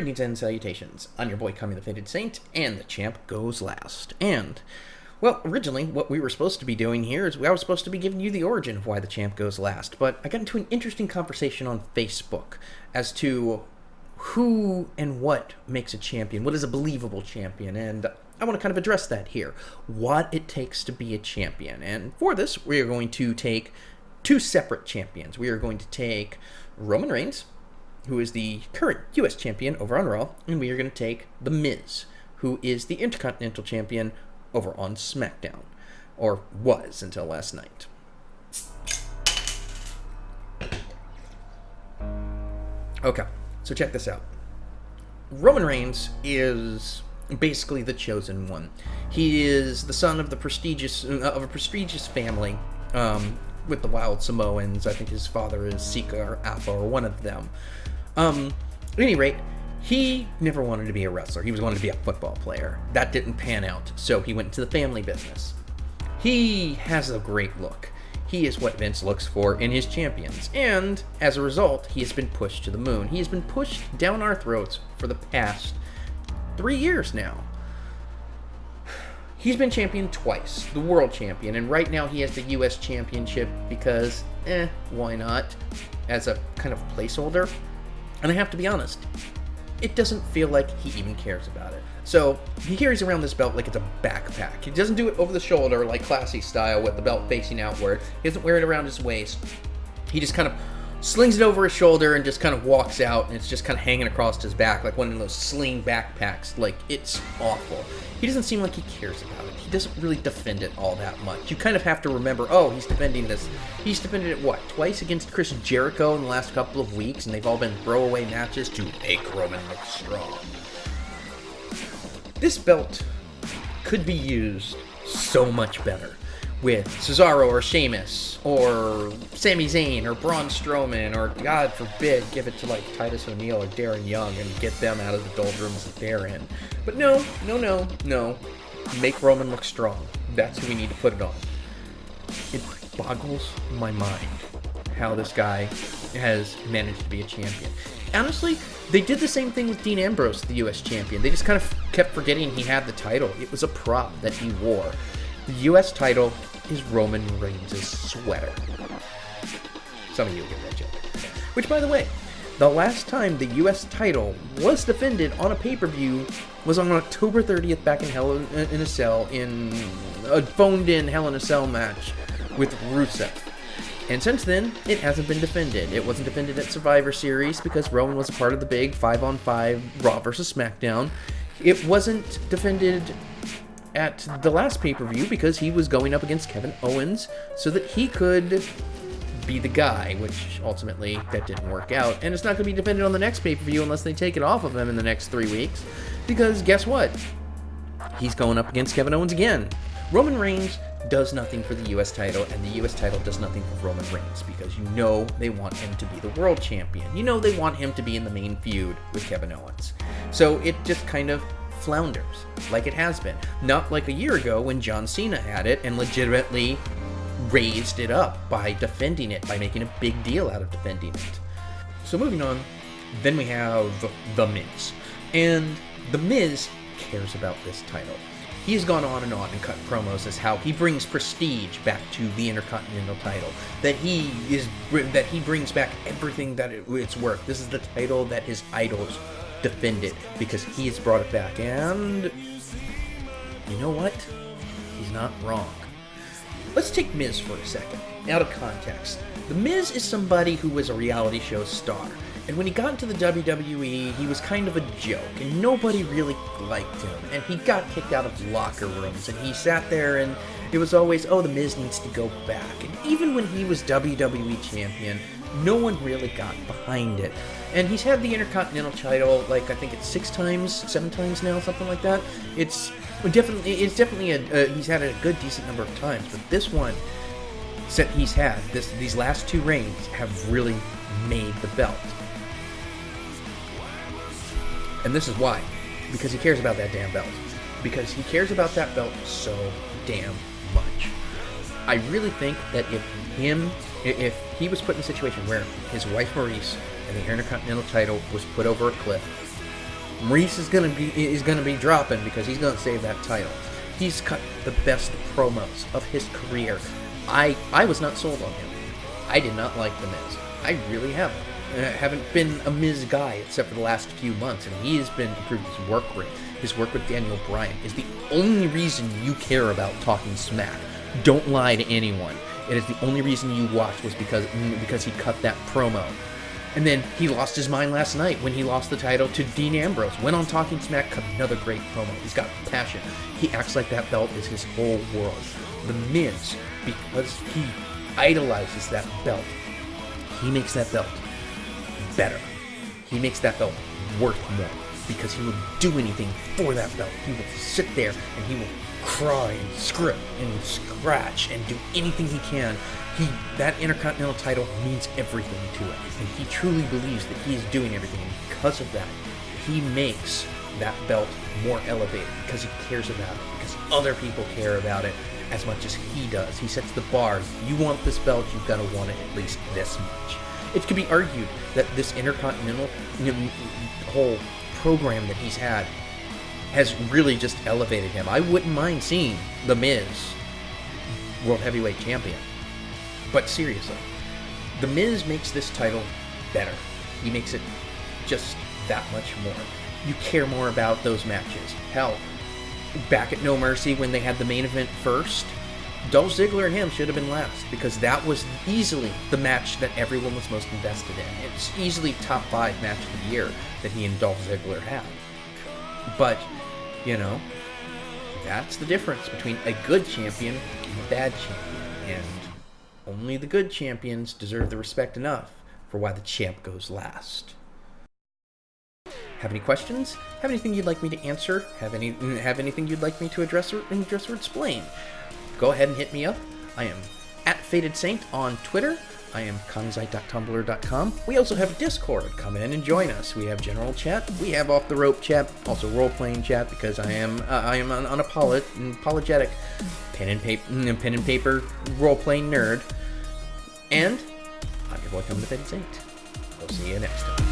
Greetings and salutations. I'm your boy, Kami the Faded Saint, and the champ goes last. And, well, originally, what we were supposed to be doing here is I was supposed to be giving you the origin of why the champ goes last, but I got into an interesting conversation on Facebook as to who and what makes a champion, what is a believable champion, and I want to kind of address that here. What it takes to be a champion. And for this, we are going to take two separate champions. We are going to take Roman Reigns, who is the current U.S. champion over on Raw, and we are going to take The Miz, who is the Intercontinental champion over on SmackDown, or was until last night. Okay, so check this out. Roman Reigns is basically the chosen one. He is the son of a prestigious family with the Wild Samoans. I think his father is Sika or Alpha or one of them. At any rate, he never wanted to be a wrestler. He wanted to be a football player. That didn't pan out, so he went into the family business. He has a great look. He is what Vince looks for in his champions, and as a result, he has been pushed to the moon. He has been pushed down our throats for the past 3 years now. He's been champion twice, the world champion, and right now he has the U.S. championship because, why not, as a kind of placeholder. And I have to be honest, it doesn't feel like he even cares about it. So, he carries around this belt like it's a backpack. He doesn't do it over the shoulder like classy style with the belt facing outward. He doesn't wear it around his waist. He just kind of slings it over his shoulder and just kind of walks out, and it's just kind of hanging across his back like one of those sling backpacks. Like, it's awful. He doesn't seem like he cares about it. He doesn't really defend it all that much. You kind of have to remember, he's defending this. He's defended it, twice against Chris Jericho in the last couple of weeks, and they've all been throwaway matches to make Roman look strong. This belt could be used so much better with Cesaro or Sheamus or Sami Zayn or Braun Strowman, or God forbid, give it to like Titus O'Neil or Darren Young and get them out of the doldrums that they're in. But no. Make Roman look strong. That's who we need to put it on. It boggles my mind how this guy has managed to be a champion. Honestly, they did the same thing with Dean Ambrose, the U.S. champion. They just kind of kept forgetting he had the title. It was a prop that he wore. The U.S. title is Roman Reigns' sweater. Some of you will get that joke. Which, by the way, the last time the U.S. title was defended on a pay-per-view was on October 30th back in Hell in a Cell, in a phoned-in Hell in a Cell match with Rusev. And since then, it hasn't been defended. It wasn't defended at Survivor Series because Roman was a part of the big 5-on-5 Raw vs. SmackDown. It wasn't defended at the last pay-per-view because he was going up against Kevin Owens so that he could be the guy, which ultimately that didn't work out. And it's not going to be defended on the next pay-per-view unless they take it off of him in the next 3 weeks, because guess what? He's going up against Kevin Owens again. Roman Reigns does nothing for the U.S. title, and the U.S. title does nothing for Roman Reigns, because you know they want him to be the world champion. You know they want him to be in the main feud with Kevin Owens. So it just kind of flounders, like it has been. Not like a year ago when John Cena had it and legitimately raised it up by defending it, by making a big deal out of defending it. So moving on, then we have The Miz. And The Miz cares about this title. He's gone on and cut promos as how he brings prestige back to the Intercontinental title. That he brings back everything that it's worth. This is the title that his idols defended because he has brought it back. And you know what? He's not wrong. Let's take Miz for a second, out of context. The Miz is somebody who was a reality show star. And when he got into the WWE, he was kind of a joke, and nobody really liked him. And he got kicked out of locker rooms, and he sat there, and it was always, The Miz needs to go back. And even when he was WWE champion, no one really got behind it. And he's had the Intercontinental title, I think it's 7 times now, something like that. It's definitely he's had it a good, decent number of times. But this one that he's had, these last 2 reigns, have really made the belt. And this is why. Because he cares about that damn belt. Because he cares about that belt so damn much. I really think that if he was put in a situation where his wife Maurice and the Intercontinental title was put over a cliff, Maurice is gonna be dropping because he's gonna save that title. He's cut the best promos of his career. I was not sold on him. I did not like The Miz. I really haven't. I haven't been a Miz guy except for the last few months, and he has been improving his work rate. His work with Daniel Bryan is the only reason you care about Talking Smack. Don't lie to anyone. It is the only reason you watched was because he cut that promo. And then he lost his mind last night when he lost the title to Dean Ambrose. Went on Talking Smack, cut another great promo. He's got passion. He acts like that belt is his whole world. The Miz, because he idolizes that belt, he makes that belt better. He makes that belt worth more because he will do anything for that belt. He will sit there and he will cry and script and scratch and do anything he can. That Intercontinental title means everything to him, and he truly believes that he is doing everything. And because of that, he makes that belt more elevated because he cares about it, because other people care about it as much as he does. He sets the bar. You want this belt, you've got to want it at least this much. It could be argued that this Intercontinental whole program that he's had has really just elevated him. I wouldn't mind seeing The Miz World Heavyweight Champion. But seriously, The Miz makes this title better. He makes it just that much more. You care more about those matches. Hell, back at No Mercy when they had the main event first, Dolph Ziggler and him should have been last because that was easily the match that everyone was most invested in. It's easily top 5 match of the year that he and Dolph Ziggler had. But, you know, that's the difference between a good champion and a bad champion. And only the good champions deserve the respect enough for why the champ goes last. Have any questions? Have anything you'd like me to answer? Have anything you'd like me to address or explain? Go ahead and hit me up. I am @FatedSaint on Twitter. I am Kongzite.tumblr.com. We also have Discord. Come in and join us. We have general chat. We have off the rope chat. Also role playing chat because I am an unapologetic pen and paper role playing nerd. And I'm your boy coming to Fated Saint. We'll see you next time.